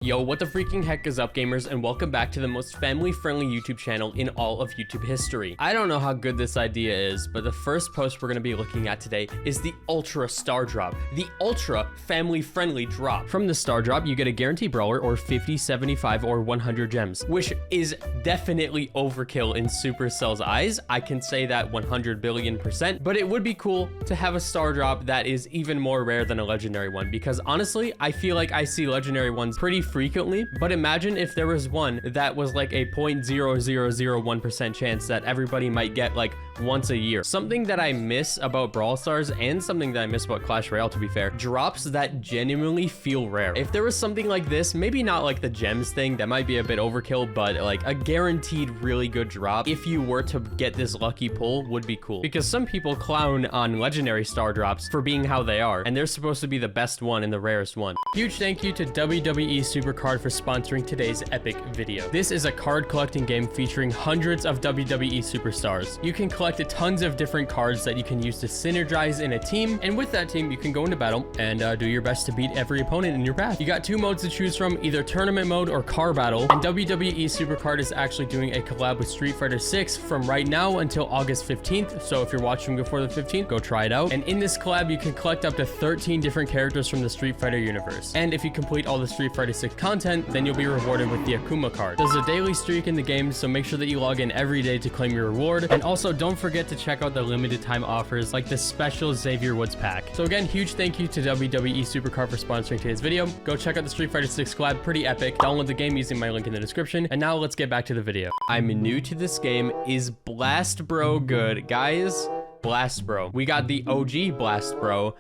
Yo, what the freaking heck is up, gamers, and welcome back to the most family-friendly YouTube channel in all of YouTube history. I don't know how good this idea is, but the first post we're going to be looking at today is the Ultra Starr Drop, the ultra family-friendly drop. From the Starr Drop, you get a guaranteed brawler or 50, 75, or 100 gems, which is definitely overkill in Supercell's eyes. I can say that 100 billion%, but it would be cool to have a Starr Drop that is even more rare than a legendary one, because honestly, I feel like I see legendary ones pretty frequently, but imagine if there was one that was like a 0.0001% chance that everybody might get like once a year. Something that I miss about Brawl Stars, and something that I miss about Clash Royale, to be fair, drops that genuinely feel rare. If there was something like this, maybe not like the gems thing, that might be a bit overkill, but like a guaranteed really good drop, if you were to get this lucky pull, would be cool. Because some people clown on Legendary Starr Drops for being how they are, and they're supposed to be the best one and the rarest one. Huge thank you to WWE Supercard for sponsoring today's epic video. This is a card collecting game featuring hundreds of WWE superstars. You can collect tons of different cards that you can use to synergize in a team, and with that team you can go into battle and do your best to beat every opponent in your path. You got two modes to choose from, either tournament mode or car battle, and WWE Supercard is actually doing a collab with Street Fighter 6 from right now until August 15th, so if you're watching before the 15th, go try it out. And in this collab you can collect up to 13 different characters from the Street Fighter universe, and if you complete all the Street Fighter 6 content, then you'll be rewarded with the Akuma card. There's a daily streak in the game, so make sure that you log in every day to claim your reward, and also don't forget to check out the limited time offers like the special Xavier Woods pack. So again, huge thank you to WWE Supercard for sponsoring today's video. Go check out the Street Fighter 6 collab, pretty epic. Download the game using my link in the description, and now let's get back to the video. I'm new to this game. Is Blast Bro good? Guys, Blast Bro. We got the OG Blast Bro,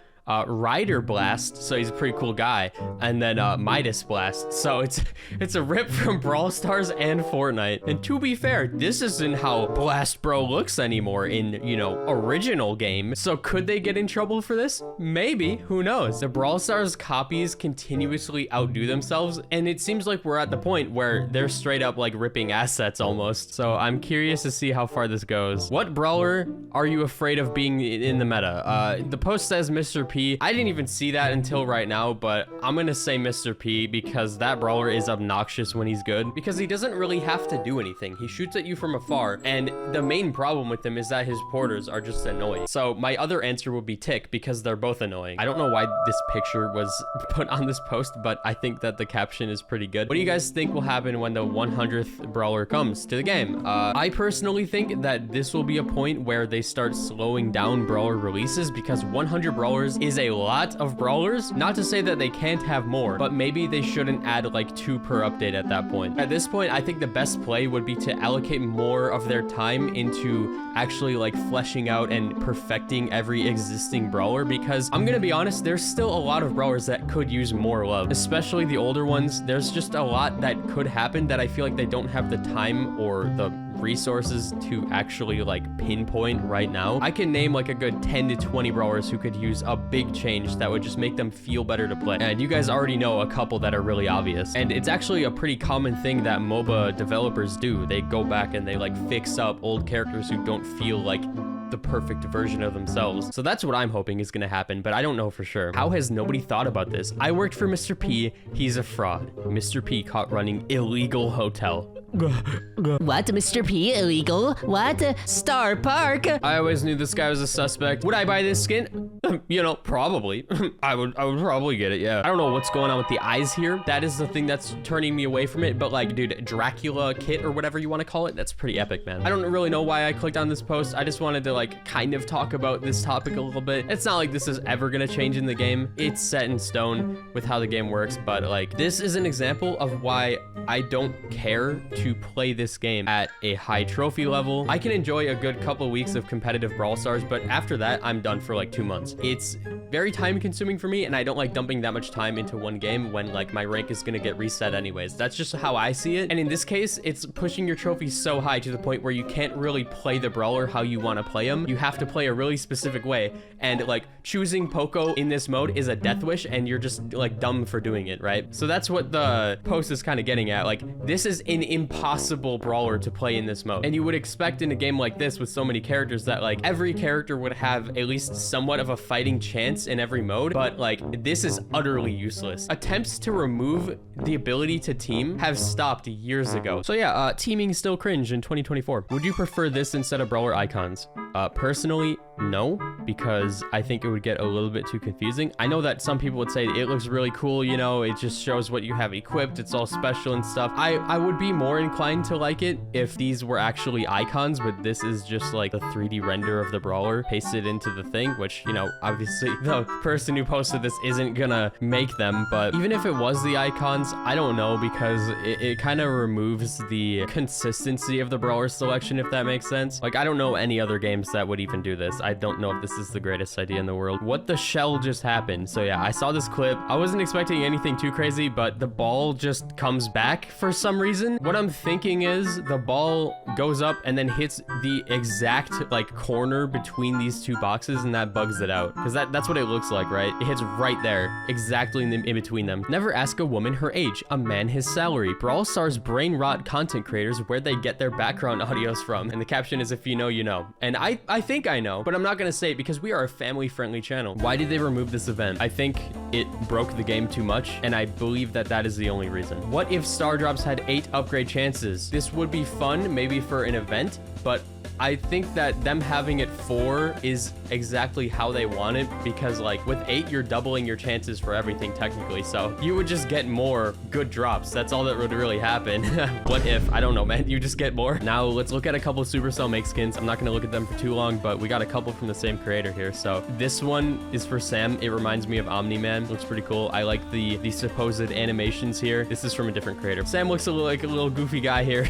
Ryder Blast, so he's a pretty cool guy, and then Midas Blast, so it's a rip from Brawl Stars and Fortnite. And to be fair, this isn't how Blast Bro looks anymore in, you know, original game, so could they get in trouble for this? Maybe, who knows? The Brawl Stars copies continuously outdo themselves, and it seems like we're at the point where they're straight up like ripping assets almost, so I'm curious to see how far this goes. What brawler are you afraid of being in the meta? The post says Mr. P. I didn't even see that until right now, but I'm gonna say Mr. P because that brawler is obnoxious when he's good, because he doesn't really have to do anything. He shoots at you from afar, and the main problem with him is that his porters are just annoying. So my other answer would be Tick, because they're both annoying. I don't know why this picture was put on this post, but I think that the caption is pretty good. What do you guys think will happen when the 100th brawler comes to the game? I personally think that this will be a point where they start slowing down brawler releases, because 100 brawlers is a lot of brawlers. Not to say that they can't have more, but maybe they shouldn't add like 2 per update at that point. At this point, I think the best play would be to allocate more of their time into actually like fleshing out and perfecting every existing brawler, because I'm gonna be honest, there's still a lot of brawlers that could use more love, especially the older ones. There's just a lot that could happen that I feel like they don't have the time or the resources to actually like pinpoint right now. I can name like a good 10 to 20 brawlers who could use a big change that would just make them feel better to play, and you guys already know a couple that are really obvious, and it's actually a pretty common thing that MOBA developers do. They go back and they like fix up old characters who don't feel like the perfect version of themselves. So that's what I'm hoping is gonna happen, but I don't know for sure. How has nobody thought about this? I worked for Mr. P. He's a fraud. Mr. P caught running illegal hotel. What? Mr. P? Illegal? What? Star Park? I always knew this guy was a suspect. Would I buy this skin? You know, probably. I would probably get it, yeah. I don't know what's going on with the eyes here. That is the thing that's turning me away from it, but like, dude, Dracula kit or whatever you want to call it, that's pretty epic, man. I don't really know why I clicked on this post. I just wanted to like kind of talk about this topic a little bit. It's not like this is ever gonna change in the game. It's set in stone with how the game works, but like, this is an example of why I don't care to play this game at a high trophy level. I can enjoy a good couple of weeks of competitive Brawl Stars, but after that, I'm done for like 2 months. It's very time consuming for me, and I don't like dumping that much time into one game when like my rank is gonna get reset anyways. That's just how I see it. And in this case, it's pushing your trophies so high to the point where you can't really play the brawler how you want to play them. You have to play a really specific way, and like choosing Poco in this mode is a death wish, and you're just like dumb for doing it, right? So that's what the post is kind of getting at. at. Like, this is an impossible brawler to play in this mode. And you would expect in a game like this with so many characters that like every character would have at least somewhat of a fighting chance in every mode, but like this is utterly useless. Attempts to remove the ability to team have stopped years ago. So yeah, teaming still cringe in 2024. Would you prefer this instead of brawler icons? Personally, no, because I think it would get a little bit too confusing. I know that some people would say it looks really cool, you know, it just shows what you have equipped, it's all special and stuff. I would be more inclined to like it if these were actually icons, but this is just like the 3D render of the brawler pasted into the thing, which, you know, obviously the person who posted this isn't gonna make them, but even if it was the icons, I don't know, because it kind of removes the consistency of the brawler selection, if that makes sense. Like, I don't know any other games that would even do this. I don't know if this is the greatest idea in the world. What the shell just happened? So yeah, I saw this clip. I wasn't expecting anything too crazy, but the ball just comes back for some reason. What I'm thinking is the ball goes up and then hits the exact like corner between these two boxes, and that bugs it out, because that's what it looks like, right? It hits right there, exactly in between them. Never ask a woman her age, a man his salary. Brawl Stars brain rot content creators where they get their background audios from. And the caption is, if you know, you know. And I think I know, but I'm not gonna say it because we are a family-friendly channel. Why did they remove this event? I think it broke the game too much, and I believe that that is the only reason. What if Starr Drops had 8 upgrade chances? This would be fun, maybe for an event, but I think that them having it 4 is exactly how they want it, because like with 8, you're doubling your chances for everything technically. So you would just get more good drops. That's all that would really happen. What if, I don't know, man, you just get more. Now let's look at a couple Supercell make skins. I'm not going to look at them for too long, but we got a couple from the same creator here. So this one is for Sam. It reminds me of Omni-Man. Looks pretty cool. I like the supposed animations here. This is from a different creator. Sam looks like a little goofy guy here.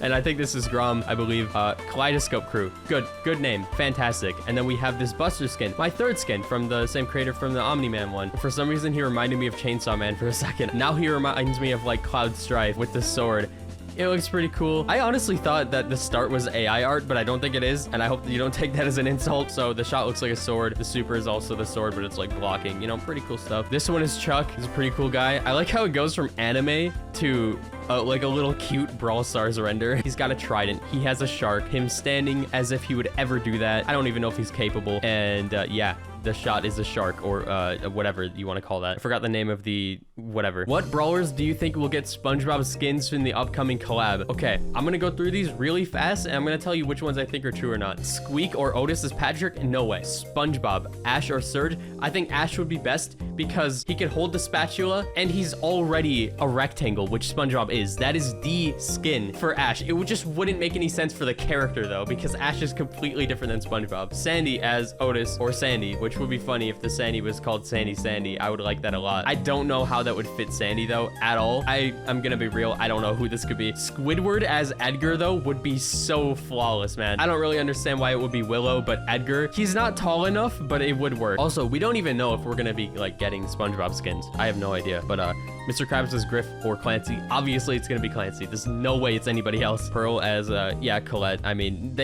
And I think this is Grom, I believe. Kaleidoscope Crew. Good name. Fantastic. And then we have this Buster skin, my 3rd skin from the same creator from the Omni-Man one. For some reason, he reminded me of Chainsaw Man for a second. Now he reminds me of like Cloud Strife with the sword. It looks pretty cool. I honestly thought that the start was AI art, but I don't think it is, and I hope that you don't take that as an insult. So the shot looks like a sword. The super is also the sword, but it's like blocking, you know, pretty cool stuff. This one is Chuck. He's a pretty cool guy. I like how it goes from anime to like a little cute Brawl Stars render. He's got a trident. He has a shark. Him standing as if he would ever do that. I don't even know if he's capable. And yeah, the shot is a shark, or whatever you want to call that. I forgot the name of the whatever. What brawlers do you think will get SpongeBob skins in the upcoming collab? Okay, I'm gonna go through these really fast, and I'm gonna tell you which ones I think are true or not. Squeak or Otis as Patrick? No way. SpongeBob, Ash or Surge? I think Ash would be best because he can hold the spatula, and he's already a rectangle, which SpongeBob is. That is the skin for Ash. It just wouldn't make any sense for the character though, because Ash is completely different than SpongeBob. Sandy as Otis or Sandy, which would be funny if the Sandy was called Sandy. I would like that a lot. I don't know how that would fit Sandy though at all. I'm gonna be real, I don't know who this could be. Squidward as Edgar though would be so flawless, man. I don't really understand why it would be Willow, but Edgar, he's not tall enough, but it would work. Also, we don't even know if we're gonna be like getting SpongeBob skins. I have no idea, but Mr. Krabs as Griff or Clancy. Obviously it's gonna be Clancy. There's no way it's anybody else. Pearl as yeah, Colette. I mean,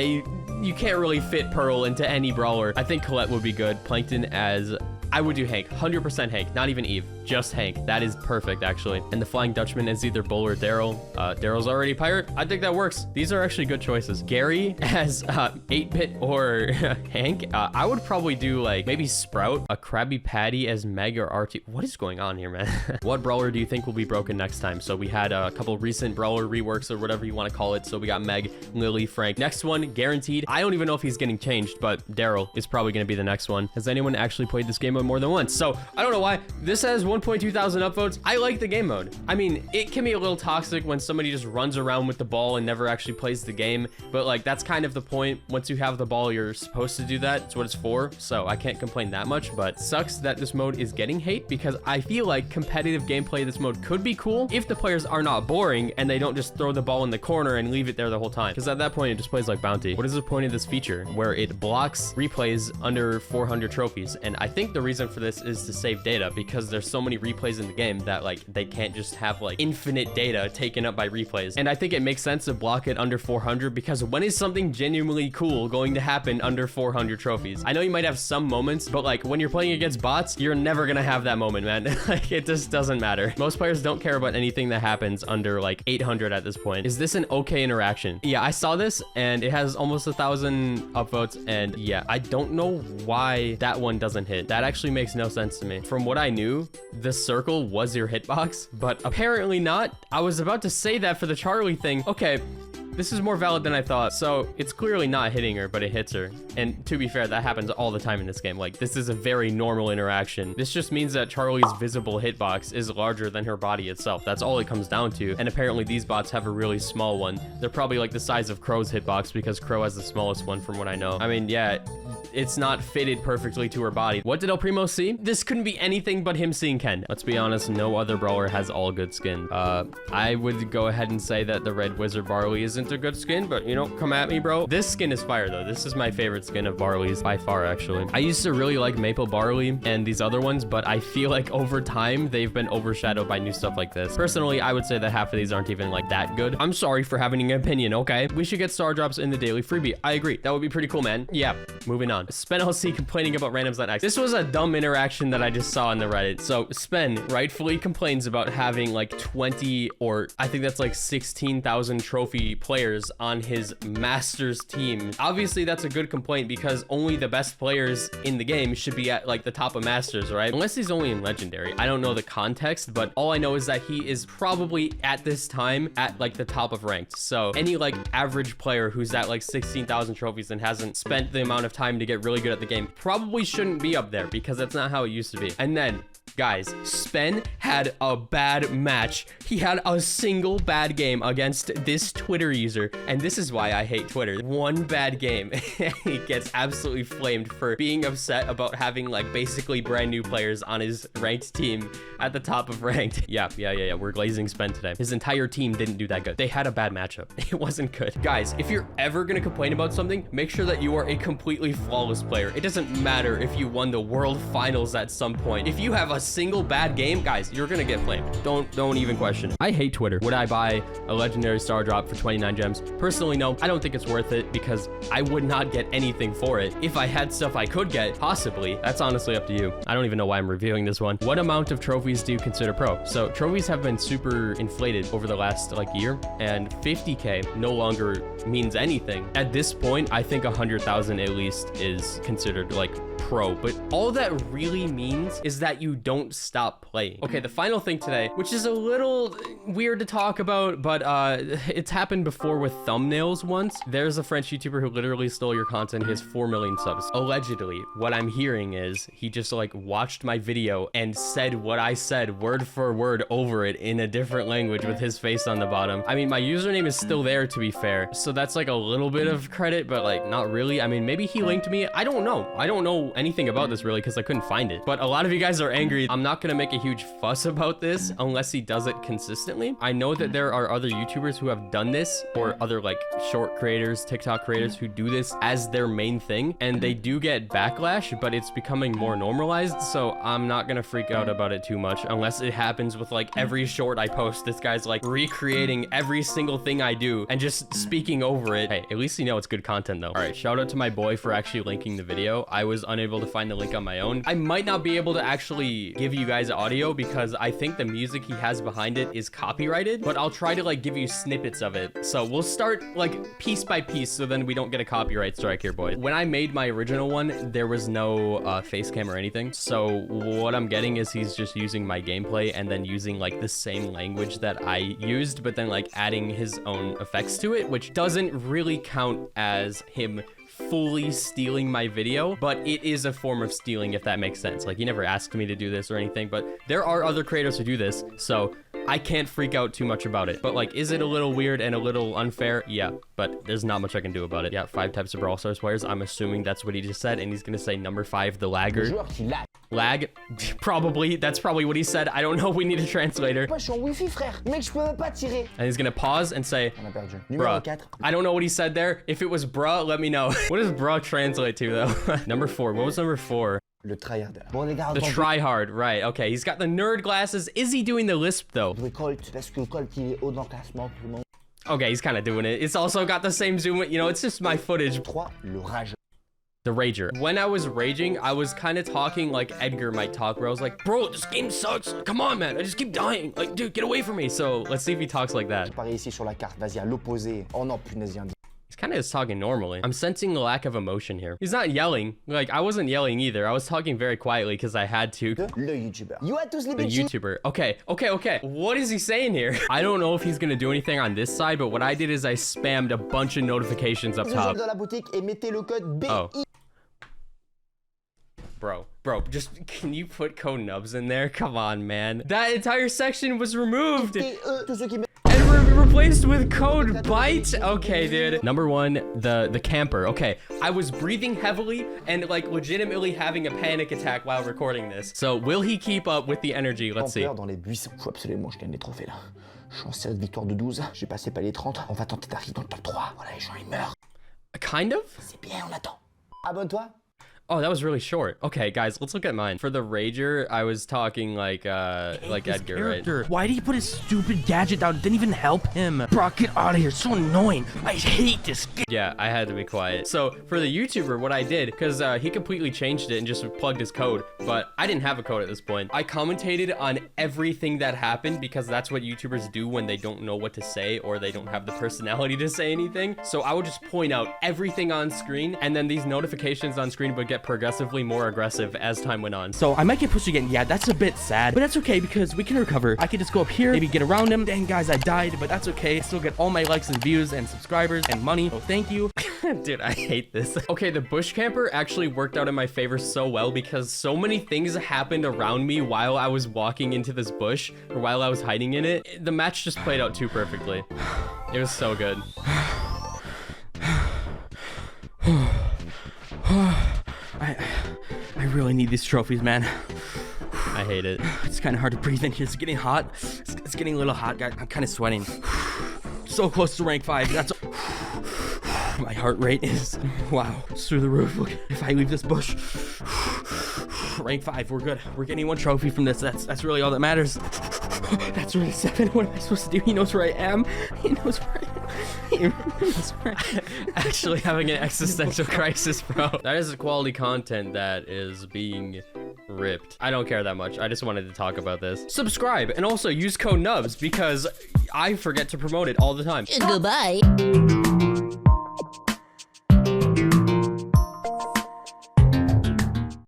you can't really fit Pearl into any brawler. I think Colette would be good. Plankton as, I would do Hank, 100% Hank, not even Eve, just Hank. That is perfect, actually. And the Flying Dutchman is either Bull or Daryl. Daryl's already pirate. I think that works. These are actually good choices. Gary as 8-Bit or Hank. I would probably do like maybe Sprout, a Krabby Patty as Meg or RT. What is going on here, man? What brawler do you think will be broken next time? So we had a couple recent brawler reworks or whatever you want to call it. So we got Meg, Lily, Frank. Next one, guaranteed. I don't even know if he's getting changed, but Daryl is probably going to be the next one. Has anyone actually played this game mode more than once? So I don't know why. This has 1.2 thousand upvotes. I like the game mode. I mean, it can be a little toxic when somebody just runs around with the ball and never actually plays the game, but like that's kind of the point. Once you have the ball, you're supposed to do that. It's what it's for. So I can't complain that much, but sucks that this mode is getting hate, because I feel like competitive gameplay of this mode could be cool if the players are not boring and they don't just throw the ball in the corner and leave it there the whole time, because at that point it just plays like Bounty. What is the point of this feature where it blocks replays under 400 trophies? And I think the reason for this is to save data, because there's so many replays in the game that like they can't just have like infinite data taken up by replays. And I think it makes sense to block it under 400 because when is something genuinely cool going to happen under 400 trophies? I know you might have some moments, but like when you're playing against bots, you're never gonna have that moment, man. Like it just doesn't matter. Most players don't care about anything that happens under like 800 at this point. Is this an okay interaction? Yeah, I saw this and it has almost 1,000 upvotes, and yeah, I don't know why that one doesn't hit. That actually makes no sense to me. From what I knew, the circle was your hitbox, but apparently not. I was about to say that for the Charlie thing. Okay, this is more valid than I thought. So it's clearly not hitting her, but it hits her. And to be fair, that happens all the time in this game. Like, this is a very normal interaction. This just means that Charlie's visible hitbox is larger than her body itself. That's all it comes down to. And apparently these bots have a really small one. They're probably like the size of Crow's hitbox because Crow has the smallest one from what I know. I mean, yeah, it's not fitted perfectly to her body. What did El Primo see? This couldn't be anything but him seeing Ken. Let's be honest, no other brawler has all good skin. I would go ahead and say that the Red Wizard Barley isn't a good skin, but you know, come at me, bro. This skin is fire though. This is my favorite skin of Barley's by far, actually. I used to really like Maple Barley and these other ones, but I feel like over time they've been overshadowed by new stuff like this. Personally, I would say that half of these aren't even like that good. I'm sorry for having an opinion, okay? We should get Starr Drops in the daily freebie. I agree. That would be pretty cool, man. Yeah, moving on. Spen LC complaining about randoms.x. This was a dumb interaction that I just saw on the Reddit. So Spen rightfully complains about having like 20 or I think that's like 16,000 trophy players on his Masters team. Obviously, that's a good complaint because only the best players in the game should be at like the top of Masters, right? Unless he's only in Legendary. I don't know the context, but all I know is that he is probably at this time at like the top of ranked. So any like average player who's at like 16,000 trophies and hasn't spent the amount of time to get really good at the game probably shouldn't be up there because that's not how it used to be. And then guys, Spen had a bad match. He had a single bad game against this Twitter user, and this is why I hate Twitter. One bad game, and he gets absolutely flamed for being upset about having like basically brand new players on his ranked team at the top of ranked. Yeah. We're glazing Spen today. His entire team didn't do that good. They had a bad matchup. It wasn't good. Guys, if you're ever gonna complain about something, make sure that you are a completely flawless player. It doesn't matter if you won the world finals at some point. If you have a single bad game, guys, you're gonna get flamed. Don't even question it. I hate Twitter. Would I buy a Legendary Starr Drop for 29 gems? Personally, no. I don't think it's worth it because I would not get anything for it. If I had stuff I could get, possibly. That's honestly up to you. I don't even know why I'm reviewing this one. What amount of trophies do you consider pro? So trophies have been super inflated over the last like year, and 50k no longer means anything. At this point, I think 100,000 at least is considered like pro, but all that really means is that you don't stop playing. Okay, the final thing today, which is a little weird to talk about, but it's happened before with thumbnails once. There's a French YouTuber who literally stole your content. He has 4 million subs. Allegedly, what I'm hearing is he just like watched my video and said what I said word for word over it in a different language with his face on the bottom. I mean, my username is still there, to be fair, so that's like a little bit of credit, but like not really. I mean, maybe he linked me. I don't know anything about this really because I couldn't find it, but a lot of you guys are angry. I'm not gonna make a huge fuss about this unless he does it consistently. I know that there are other YouTubers who have done this, or other like short creators, TikTok creators who do this as their main thing, and they do get backlash, but it's becoming more normalized, so I'm not gonna freak out about it too much unless it happens with like every short I post. This guy's like recreating every single thing I do and just speaking over it. Hey, at least you know it's good content though. All right, shout out to my boy for actually linking the video. I was unable to find the link on my own. I might not be able to actually give you guys audio because I think the music he has behind it is copyrighted, but I'll try to like give you snippets of it. So we'll start like piece by piece so then we don't get a copyright strike here, boys. When I made my original one, there was no face cam or anything. So what I'm getting is he's just using my gameplay and then using like the same language that I used, but then like adding his own effects to it, which doesn't really count as him fully stealing my video, but it is a form of stealing, if that makes sense. Like, he never asked me to do this or anything, but there are other creators who do this, so I can't freak out too much about it. But like, is it a little weird and a little unfair? Yeah, but there's not much I can do about it. Yeah, 5 types of Brawl Stars players. I'm assuming that's what he just said, and he's gonna say number 5, the lagger. Lag? Probably. That's probably what he said. I don't know. We need a translator. And he's gonna pause and say, bruh. I don't know what he said there. If it was bruh, let me know. What does bruh translate to, though? Number 4. What was number 4? Le tryharder. Bon, les gars, The tryhard, right. Okay, he's got the nerd glasses. Is he doing the lisp, though? Colt, parce que Colt, il est haut dans le classement, tout le monde. Okay, he's kind of doing it. It's also got the same zoom. You know, it's just my footage. 3, le rageur. The rager. When I was raging, I was kind of talking like Edgar might talk, where I was like, bro, this game sucks. Come on, man. I just keep dying. Like, dude, get away from me. So let's see if he talks like that. Pareil ici sur la carte. Vas-y, à l'opposé. Oh non, punaise, il y a un... He's kind of just talking normally. I'm sensing a lack of emotion here. He's not yelling. Like, I wasn't yelling either. I was talking very quietly because I had to. Le YouTuber. You à tous les The YouTuber. Okay. What is he saying here? I don't know if he's gonna do anything on this side, but what I did is I spammed a bunch of notifications up top. dans la boutique et mettez le code BI. Oh. Bro, just can you put code nubs in there? Come on, man. That entire section was removed and replaced with code bite. Okay, dude. Number 1, the camper. Okay, I was breathing heavily and like legitimately having a panic attack while recording this. So will he keep up with the energy? Let's see. Dans les buissons. Faut absolument que je gagne les trophées là. Je suis en série de victoire de 12. J'ai passé pas les 30. On va tenter d'arriver dans le top 3. Voilà, les gens ils meurent. Kind of? C'est bien, on attend. Abonne-toi. Oh, that was really short. Okay, guys, let's look at mine. For the rager, I was talking like Edgar, right? Why did he put his stupid gadget down? It didn't even help him. Bro, get out of here. It's so annoying. I hate this game. Yeah, I had to be quiet. So for the YouTuber, what I did, because he completely changed it and just plugged his code, but I didn't have a code at this point. I commentated on everything that happened because that's what YouTubers do when they don't know what to say or they don't have the personality to say anything. So I would just point out everything on screen, and then these notifications on screen would get progressively more aggressive as time went on. So I might get pushed again. Yeah, that's a bit sad, but that's okay because we can recover. I can just go up here, maybe get around him. Dang, guys, I died, but that's okay. I still get all my likes and views and subscribers and money. So thank you. Dude, I hate this. Okay, the bush camper actually worked out in my favor so well because so many things happened around me while I was walking into this bush or while I was hiding in it. The match just played out too perfectly. It was so good. I really need these trophies, man. I hate it. It's kind of hard to breathe in here. It's getting hot. It's getting a little hot, guys. I'm kind of sweating. So close to rank 5. That's... My heart rate is... Wow. It's through the roof. Look, if I leave this bush... Rank 5, we're good. We're getting 1 trophy from this. That's really all that matters. That's really 7. What am I supposed to do? He knows where I am. He knows where I am. Actually having an existential crisis, bro. That is the quality content that is being ripped. I don't care that much. I just wanted to talk about this. Subscribe and also use code NUBS because I forget to promote it all the time. Goodbye.